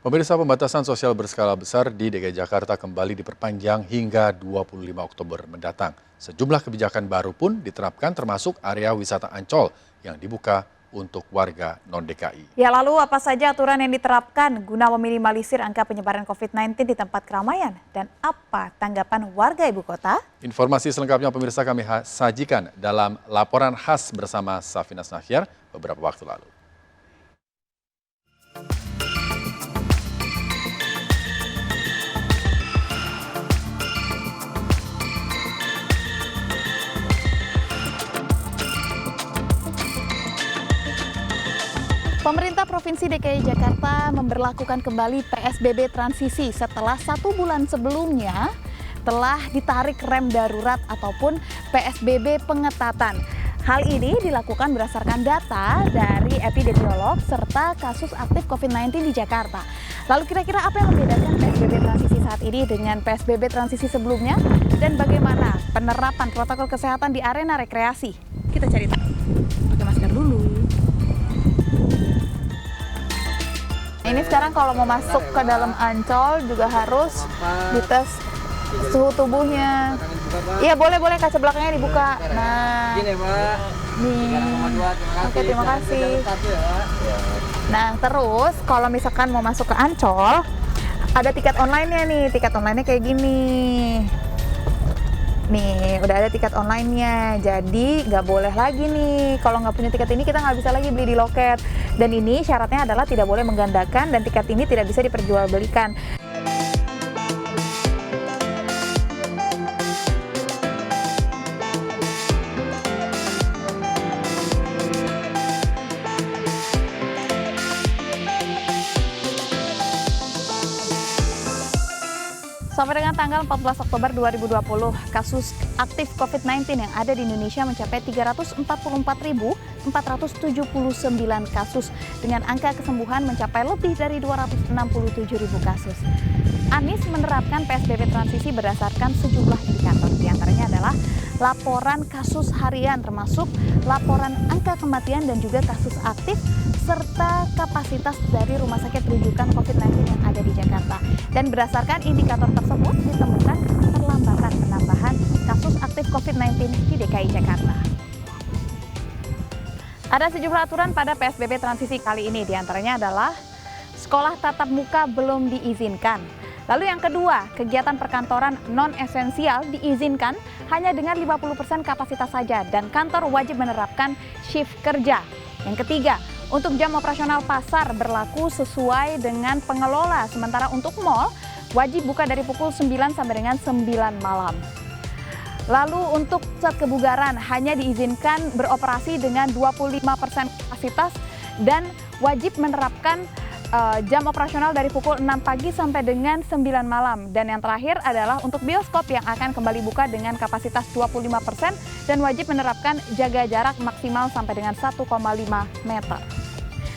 Pemirsa, pembatasan sosial berskala besar di DKI Jakarta kembali diperpanjang hingga 25 Oktober mendatang. Sejumlah kebijakan baru pun diterapkan termasuk area wisata Ancol yang dibuka untuk warga non-DKI. Ya, lalu apa saja aturan yang diterapkan guna meminimalisir angka penyebaran COVID-19 di tempat keramaian? Dan apa tanggapan warga ibu kota? Informasi selengkapnya pemirsa kami sajikan dalam laporan khas bersama Safinas Nahyar beberapa waktu lalu. Pemerintah Provinsi DKI Jakarta memberlakukan kembali PSBB transisi setelah 1 bulan sebelumnya telah ditarik rem darurat ataupun PSBB pengetatan. Hal ini dilakukan berdasarkan data dari epidemiolog serta kasus aktif COVID-19 di Jakarta. Lalu kira-kira apa yang membedakan PSBB transisi saat ini dengan PSBB transisi sebelumnya? Dan bagaimana penerapan protokol kesehatan di arena rekreasi? Kita cari tahu. Pakai masker dulu. Ini sekarang kalau mau masuk ke dalam Ancol juga harus dites suhu tubuhnya. Iya, boleh kaca belakangnya dibuka. Nah, Gini, Pak. nih. Oke, terima kasih. Nah, terus kalau misalkan mau masuk ke Ancol, ada tiket online-nya nih. Tiket online-nya kayak gini. Nih, udah ada tiket online-nya. Jadi nggak boleh lagi nih, kalau nggak punya tiket ini kita nggak bisa lagi beli di loket. Dan ini syaratnya adalah tidak boleh menggandakan dan tiket ini tidak bisa diperjualbelikan. Sampai dengan tanggal 14 Oktober 2020, kasus aktif COVID-19 yang ada di Indonesia mencapai 344.479 kasus dengan angka kesembuhan mencapai lebih dari 267.000 kasus. Anies menerapkan PSBB transisi berdasarkan sejumlah indikator, diantaranya adalah laporan kasus harian termasuk laporan angka kematian dan juga kasus aktif serta kapasitas dari rumah sakit rujukan COVID-19 yang ada di Jakarta. Dan berdasarkan indikator tersebut ditemukan perlambatan penambahan kasus aktif COVID-19 di DKI Jakarta. Ada sejumlah aturan pada PSBB transisi kali ini, diantaranya adalah sekolah tatap muka belum diizinkan. Lalu yang kedua, kegiatan perkantoran non-esensial diizinkan hanya dengan 50% kapasitas saja dan kantor wajib menerapkan shift kerja. Yang ketiga, untuk jam operasional pasar berlaku sesuai dengan pengelola, sementara untuk mal wajib buka dari pukul 9 sampai dengan 9 malam. Lalu untuk pusat kebugaran hanya diizinkan beroperasi dengan 25% kapasitas dan wajib menerapkan jam operasional dari pukul 6 pagi sampai dengan 9 malam. Dan yang terakhir adalah untuk bioskop yang akan kembali buka dengan kapasitas 25% dan wajib menerapkan jaga jarak maksimal sampai dengan 1,5 meter.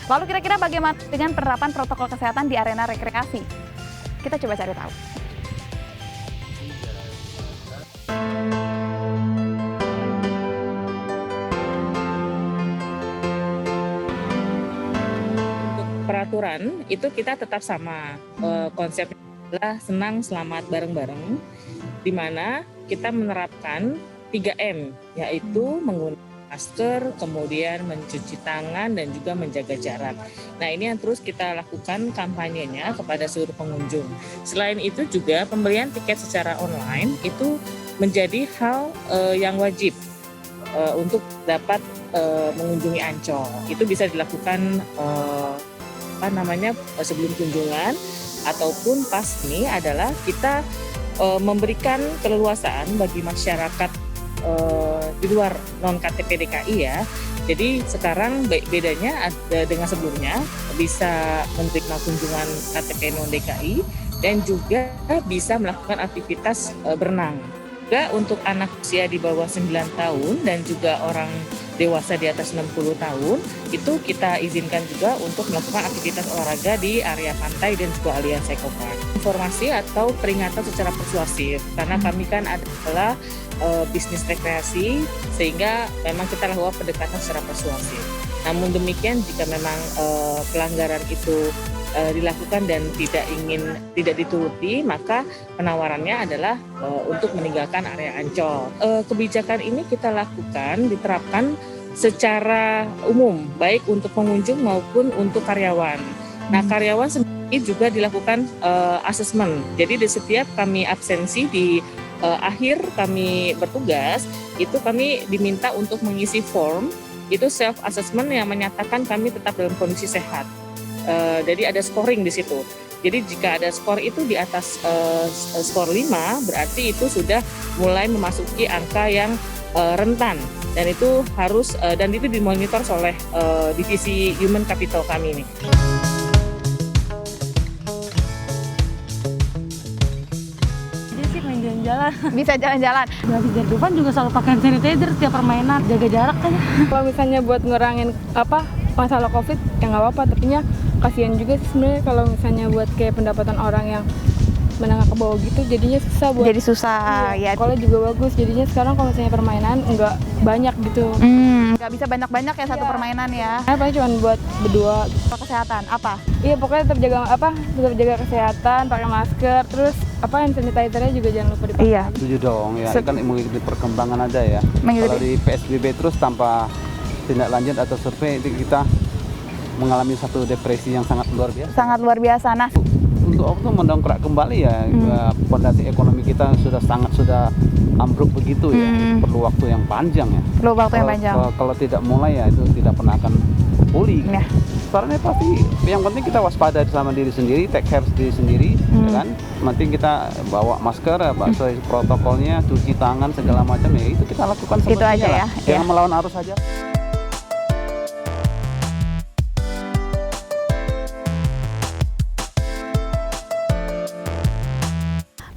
Lalu kira-kira bagaimana dengan penerapan protokol kesehatan di arena rekreasi? Kita coba cari tahu. Peraturan itu kita tetap sama, konsepnya adalah senang selamat bareng-bareng, di mana kita menerapkan 3M, yaitu menggunakan masker, kemudian mencuci tangan dan juga menjaga jarak. Nah, ini yang terus kita lakukan kampanyenya kepada seluruh pengunjung. Selain itu juga pembelian tiket secara online itu menjadi hal yang wajib untuk dapat mengunjungi Ancol. Itu bisa dilakukan sebelum kunjungan ataupun pas ini adalah kita memberikan keleluasaan bagi masyarakat di luar non KTP DKI ya. Jadi sekarang bedanya ada dengan sebelumnya, bisa menerima kunjungan KTP non DKI dan juga bisa melakukan aktivitas berenang. Juga untuk anak usia di bawah 9 tahun dan juga orang dewasa di atas 60 tahun, itu kita izinkan juga untuk melakukan aktivitas olahraga di area pantai dan juga Alianza Eco Park. Informasi atau peringatan secara persuasif, karena kami kan adalah bisnis rekreasi, sehingga memang kita lakukan pendekatan secara persuasif. Namun demikian, jika memang pelanggaran itu dilakukan dan tidak dituruti, maka penawarannya adalah untuk meninggalkan area Ancol. Kebijakan ini kita lakukan, diterapkan secara umum, baik untuk pengunjung maupun untuk karyawan. Nah, karyawan sendiri juga dilakukan asesmen. Jadi di setiap kami absensi di akhir kami bertugas, itu kami diminta untuk mengisi form, itu self assessment yang menyatakan kami tetap dalam kondisi sehat. Jadi ada scoring di situ. Jadi jika ada skor itu di atas skor 5, berarti itu sudah mulai memasuki angka yang rentan, dan itu harus dan itu dimonitor oleh divisi Human Capital kami nih. Main jalan-jalan. Bisa jalan-jalan. Dari Depan juga selalu pakai hand sanitizer tiap permainan, jaga jarak kan. Kalau misalnya buat ngurangin masalah COVID ya nggak apa-apa, tapi kasihan juga sih sebenarnya kalau misalnya buat kayak pendapatan orang yang menengah ke bawah gitu, jadinya susah buat. Jadi susah ya. Sekolah juga bagus, jadinya sekarang kalau misalnya permainan nggak banyak gitu. Nggak bisa banyak-banyak ya satu permainan ya. Paling cuma buat berdua. Kesehatan apa? Iya, pokoknya tetap jaga kesehatan, pakai masker, terus hand sanitizer-nya juga jangan lupa dipakai. Iya. Setuju dong, ya kan mengikuti perkembangan aja ya. Kalau di PSBB terus tanpa tindak lanjut atau survei, itu kita mengalami satu depresi yang sangat luar biasa. Sangat luar biasa. Nah, untuk mendongkrak kembali ya, fondasi ekonomi kita sudah ambruk begitu ya, perlu waktu yang panjang ya. Perlu waktu yang panjang. Kalau tidak mulai ya itu tidak pernah akan pulih. Ya. Caranya pasti yang penting kita waspada sama diri sendiri, take care diri sendiri, ya kan. Penting kita bawa masker, protokolnya, cuci tangan segala macam ya itu kita lakukan itu aja lah. ya. Jangan melawan arus saja.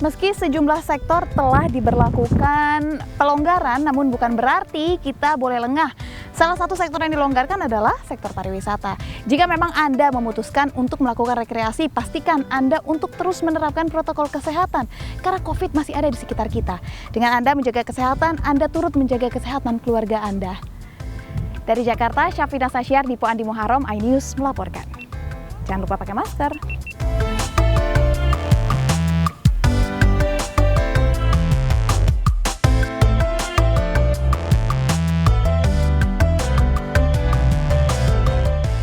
Meski sejumlah sektor telah diberlakukan pelonggaran, namun bukan berarti kita boleh lengah. Salah satu sektor yang dilonggarkan adalah sektor pariwisata. Jika memang Anda memutuskan untuk melakukan rekreasi, pastikan Anda untuk terus menerapkan protokol kesehatan, karena COVID masih ada di sekitar kita. Dengan Anda menjaga kesehatan, Anda turut menjaga kesehatan keluarga Anda. Dari Jakarta, Syafina Sasyar, Dipo Andi Muharram, iNews melaporkan. Jangan lupa pakai masker.